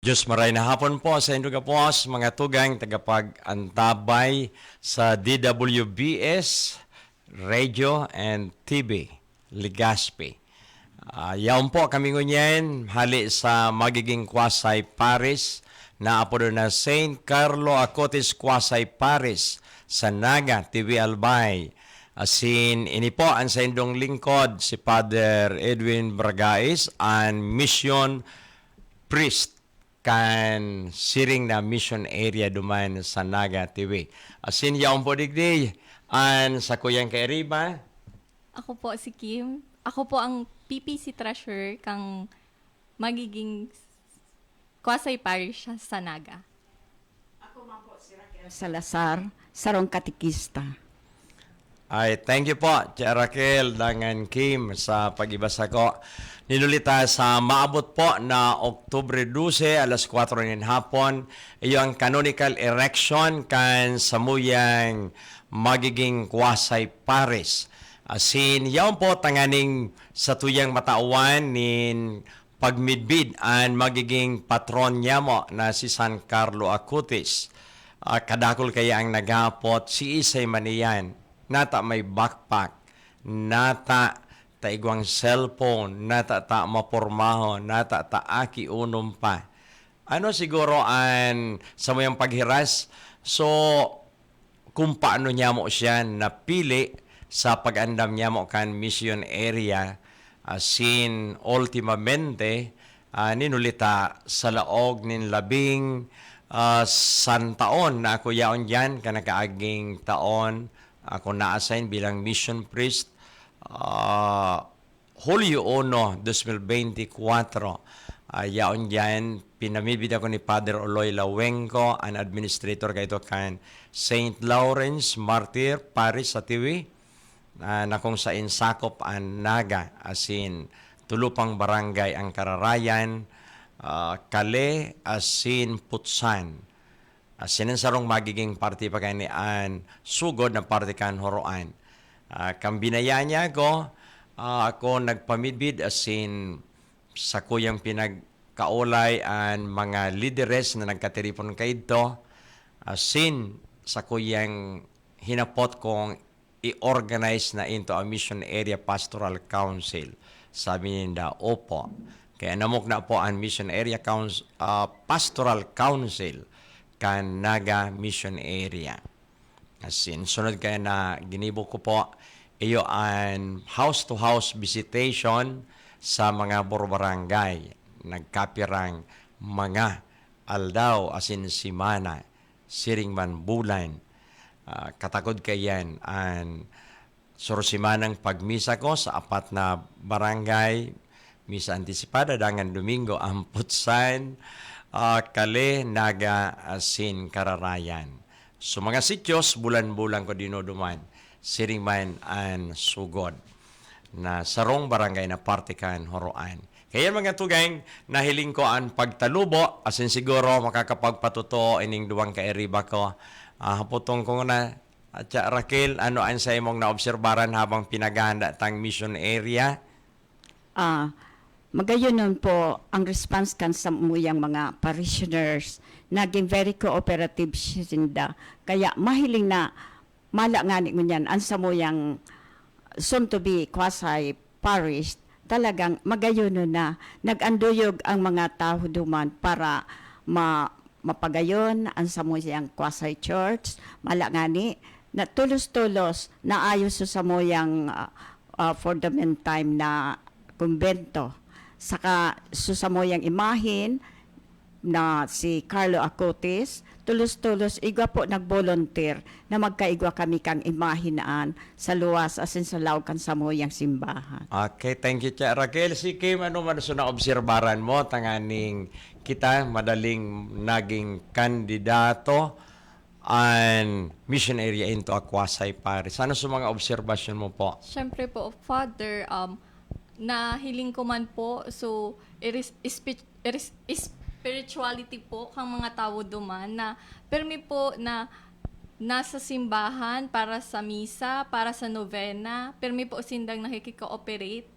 Diyos maray na hapon po sa inyong kapos, mga tugang tagapag-antabay sa DWBS, Radio and TV, Legazpi. Yaon po kami ngunyan, hali sa magiging Kwasay Paris, na apo na Saint Carlo Acotis Kwasay Paris sa Naga, TV Albay. Asin, ini po ang sa indong lingkod, si Father Edwin Bragais, ang mission priest kan siring na mission area duman sa Naga TV. Asin yaon po digdi an sa kuyang kairiba. Ako po si Kim. Ako po ang PPC Treasurer kang magiging Kwasay Parish sa Naga. Ako man po si Raquel Salazar, sarong katikista. Ay, thank you po, Tia Raquel, dangan Kim, sa pag-ibasa ko. Nilulita sa maabot po na Oktubre 12, alas 4 ng hapon, iyong canonical erection kan samuyang magiging Kwasay Paris. Asin, yaon po tanganing sa tuyang matauan nin pagmidbid ang magiging patron niya mo na si San Carlo Acutis. Kadakol kaya ang naghapot si Isay Maniyan. Nata may backpack, nata taigwang cellphone, nata ta mapormaho, nata ta aki unom pa. Ano siguro ang sa mayang paghiras? So, kung paano niya mo siya napili sa pag-andam niya mo kan mission area, sin ultimamente, ninulita sa laog nin labing santaon na ako yaon dyan, kanakaaging taon, ako na-assign bilang mission priest Hulyo 1, 2024. Yaon dyan, pinamibid ako ni Father Oloy Lawenco, ang administrator kayo kan St. Lawrence Martyr Paris sa TV, na kung sa insakop ang Naga, asin tulupang barangay ang Kararayan, Kale, asin Putsan. Sinensarong magiging party pa kayo ni An sugod na party kan horoan. Kambinaya niya ako nagpamidbid asin sa kuyang pinagkaulay ang mga lideres na nagkatiripon kay ito. Asin sa kuyang hinapot kong i-organize na into a mission area pastoral council. Sabi niya, opo. Kaya namok na po ang mission area pastoral council kan Naga Mission Area. Asin, sunod kaya na ginibo ko po, iyo ang house-to-house visitation sa mga borbarangay. Nagkapirang mga aldaw, asin simana, siringman bulan. Katakod kayan ang surusimanang pagmisa ko sa apat na barangay, misa antisipada, dangan Domingo, ang Putsan, Kale, Naga, asin Kararayan. So mga sityos, bulan-bulan ko dinuduman, siringman ang sugod na sarong barangay na partikan horoan. Kaya mga tugay, nahiling ko ang pagtalubo, asin siguro makakapagpatuto ining duwang kairiba ko. Haputong ko na, at Raquel, ano ang sa imong naobserbaran habang pinaganda tang mission area? Magayon nun po, ang response kan sa muyang mga parishioners, naging very cooperative sinda. Kaya mahiling na malangani mo niyan, ang sa muyang soon to be Kwasay Parish, talagang magayon nun na nag-anduyog ang mga tao duman para mapagayon ang sa muyang Kwasay Church, malangani, na tulos-tulos na ayos sa muyang for the meantime na kumbento. Saka susamoyang imahin na si Carlo Acutis, tulos-tulos igwa po nag-volunteer na magkaigwa kami kang imahinaan sa luwas asin sa laog kan samoyang simbahan. Okay, thank you, Tia Raquel. Si Kim, ano man na obserbaran mo, tanganing kita, madaling naging kandidato ang mission area into Kwasay Paris. Ano sa mga obserbasyon mo po? Siyempre po, Father, nahiling ko man po, so spirituality po kang mga tao duman na permi po na nasa simbahan para sa misa, para sa novena, permi po sindang nakikikooperate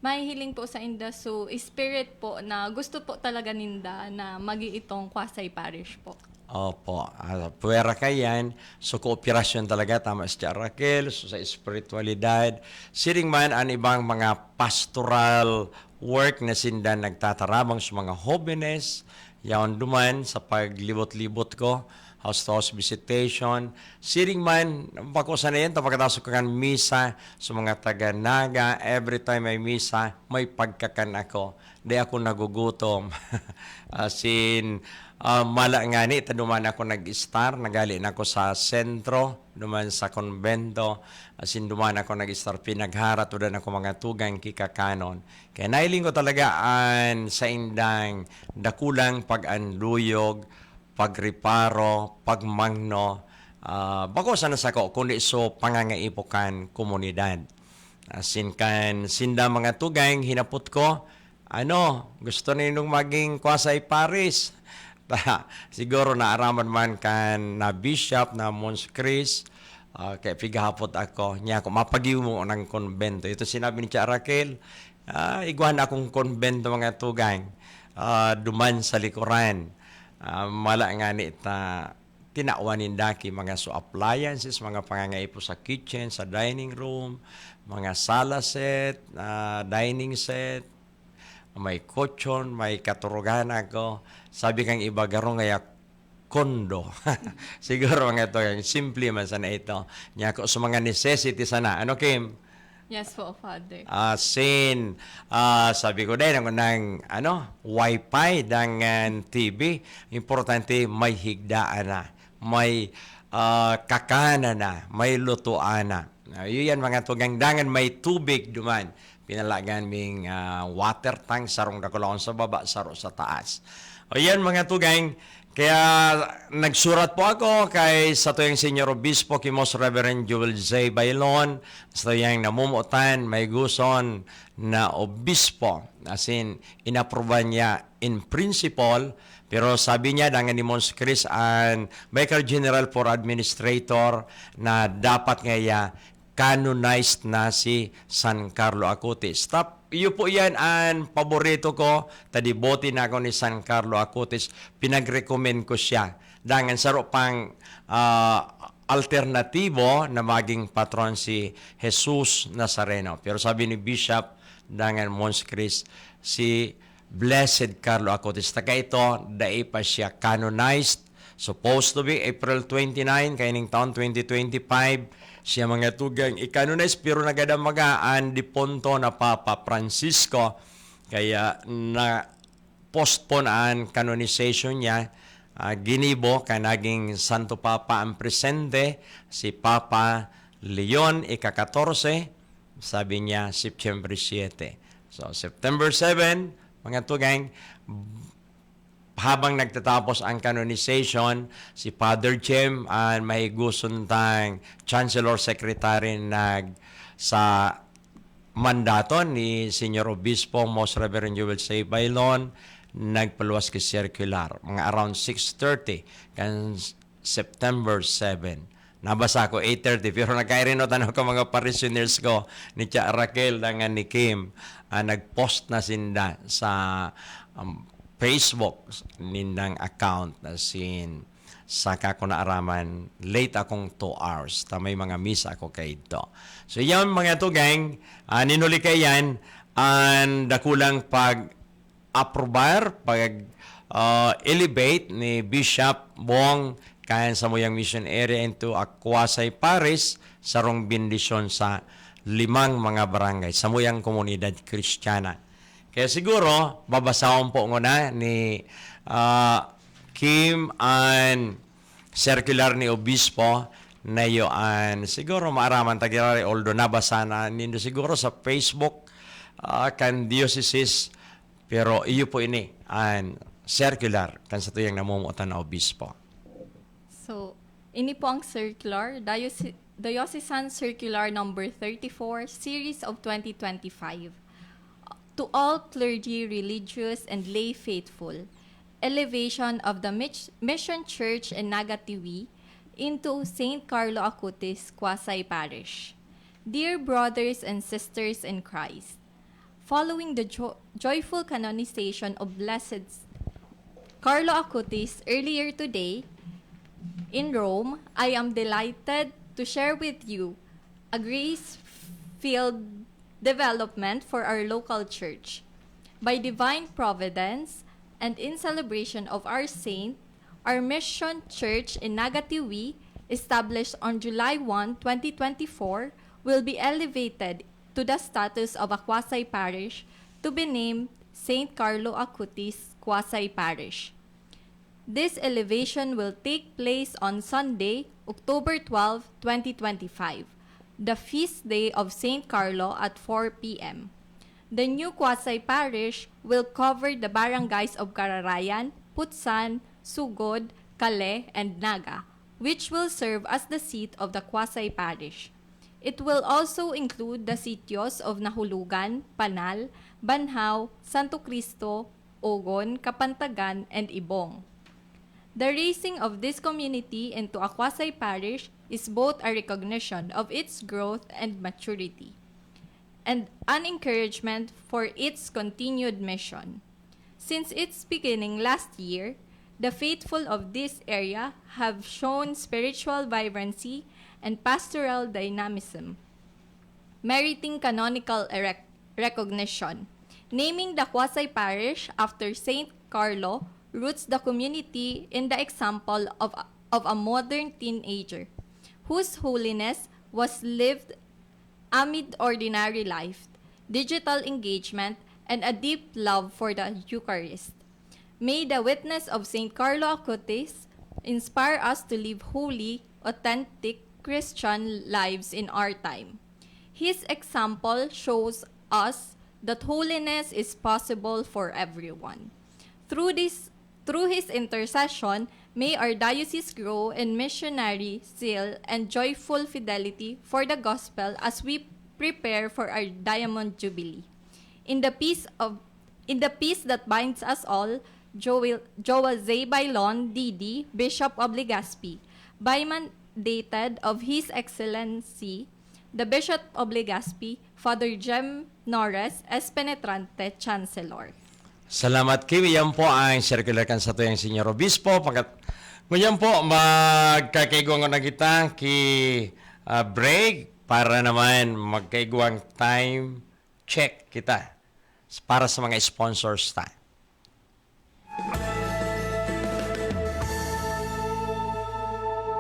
mahihiling po sa inda so spirit po na gusto po talaga ninda na magi itong Kwasay Parish po. Opo, puwera kayan, so kooperasyon talaga, tama si Tia Raquel, so sa espiritualidad. Siring man ang ibang mga pastoral work na sinda nagtatarabang sa mga jóvenes, yaon duman sa paglibot-libot ko, house-to-house visitation. Siring man, bako sa na yan, pagkatapos ko kan misa sa mga taga-naga, every time may misa, may pagkakan ako. Di ako nagugutom. As in, mala nga ni, duman ako nag-star, nagali na ako sa sentro, duman sa konbento, as in duman ako nag-star, pinagharat, udan ako mga tugang kikakanon. Kaya nailing ko talaga sa indang dakulang pag-anluyog, pagriparo, pagmangno, bako sana sa ko, kundi so pangangaipokan komunidad. As in kan, sinda mga tugang, hinapot ko, gusto ninong maging Kwasay Paris. Siguro naaraman man kan na bishop na Mons Chris, kaya pigahapot ako, niya ako, mapagiw mo ng konbento. Ito sinabi ni Tia Raquel, iguan akong konbento mga tugang, duman sa likuran. Mala nga ni tinawanin daki mga appliances, mga pangangaipo sa kitchen, sa dining room, mga sala set, dining set, may kutsyon, may katurugan ako. Sabi kang iba, garong ngaya kondo. Siguro mga ito, yung simple man sana ito. Niya ako sa mga necessity sana. Ano, Kim? Yes po, Father. Sabi ko din, wifi, dangan TV. Importante, may higdaan na. May kakana na. May lutuan na. Yun mga tugang dangan, may tubig duman. Pinalagan ming water tank, sarong dakulaon sa baba, saro sa taas. O yan mga tugang, kaya nagsurat po ako kay sa tuyang Senior Obispo, Kimos Reverend Joel J. Bailon, sa tuyang namumutan, may guson na obispo. As in, inaproban niya in principle, pero sabi niya, dangan ni Mons Chris, ang Vicar General for Administrator, na dapat ngaya canonized na si San Carlo Acutis. Iyo po yan ang paborito ko. Tadibote na ako ni San Carlo Acutis. Pinag-recommend ko siya. Dangan saro pang alternatibo na maging patron si Jesus Nazareno. Pero sabi ni Bishop dangan Mons Chris, si Blessed Carlo Acutis. Taka ito, dai pa siya canonized. Supposed to be April 29, kaining taon 2025. Siya mga tugang i-canonize, pero nagadamagaan di ponto na Papa Francisco. Kaya na postpone ang canonization niya. Ginibo ka naging Santo Papa ang presente, si Papa Leon ika-14, sabi niya September 7. So September 7, mga tugang, habang nagtatapos ang canonization, si Father Chem ang may gusuntang Chancellor Secretary sa mandato ni Senior Obispo Most Reverend Joel J. Bailon, nagpaluwas kay circular. Mga around 6:30 kan September 7. Nabasa ko 8:30, pero nagkairinotan ako mga parishioners ko ni Tia Raquel dangan ni Kim. Nag-post na sinda sa Facebook nindang account na saka ko naaraman late akong 2 hours may mga misa ako kay ito. So yan mga tugang, ninuli kay yan ang dakulang pag-aprobar, elevate ni Bishop Bong kayan sa Muyang Mission Area into a Kwasay Paris sarong bendisyon sa 5 mga barangay sa Muyang Komunidad Kristiyana. Kaya siguro, babasahon po na ni Kim ang circular ni Obispo na yun. Siguro maaraman tagirari, although nabasa na nindo siguro sa Facebook kan diocese, pero iyo po ini ang circular kan sa tuyang namumuotan na Obispo. So, ini po ang circular, Diocesan Circular number 34, Series of 2025. To all clergy, religious, and lay faithful, elevation of the Mission Church in Nagatiwi into St. Carlo Acutis, Kwasay Parish. Dear brothers and sisters in Christ, following the joyful canonization of Blessed Carlo Acutis earlier today in Rome, I am delighted to share with you a grace-filled development for our local church. By divine providence and in celebration of our saint, our mission church in Nagatiwi, established on July 1, 2024, will be elevated to the status of a quasi-parish to be named St. Carlo Acutis Quasi-Parish. This elevation will take place on Sunday, October 12, 2025, the feast day of St. Carlo at 4 p.m. The new quasi-parish will cover the barangays of Cararayan, Putsan, Sugod, Cale, and Naga, which will serve as the seat of the quasi-parish. It will also include the sitios of Nahulugan, Panal, Banhaw, Santo Cristo, Ogon, Kapantagan, and Ibong. The raising of this community into a quasi-parish is both a recognition of its growth and maturity, and an encouragement for its continued mission. Since its beginning last year, the faithful of this area have shown spiritual vibrancy and pastoral dynamism, meriting canonical recognition. Naming the quasi-parish after St. Carlo roots the community in the example of a modern teenager whose holiness was lived amid ordinary life, digital engagement, and a deep love for the Eucharist. May the witness of St. Carlo Acutis inspire us to live holy, authentic Christian lives in our time. His example shows us that holiness is possible for everyone. Through his intercession, may our diocese grow in missionary zeal and joyful fidelity for the gospel as we prepare for our Diamond Jubilee. In the peace that binds us all, Joel Zay Bailon, D.D., Bishop of Legazpi, by mandated of His Excellency, the Bishop of Legazpi, Father Jem Norres, S. Penetrante, Chancellor. Salamat Kiwi. Yan po ang circular kan sa tuyang Senyor Obispo. Ngayon po, magkakaigwang na kita break para naman magkaigwang time check kita para sa mga sponsors tayo.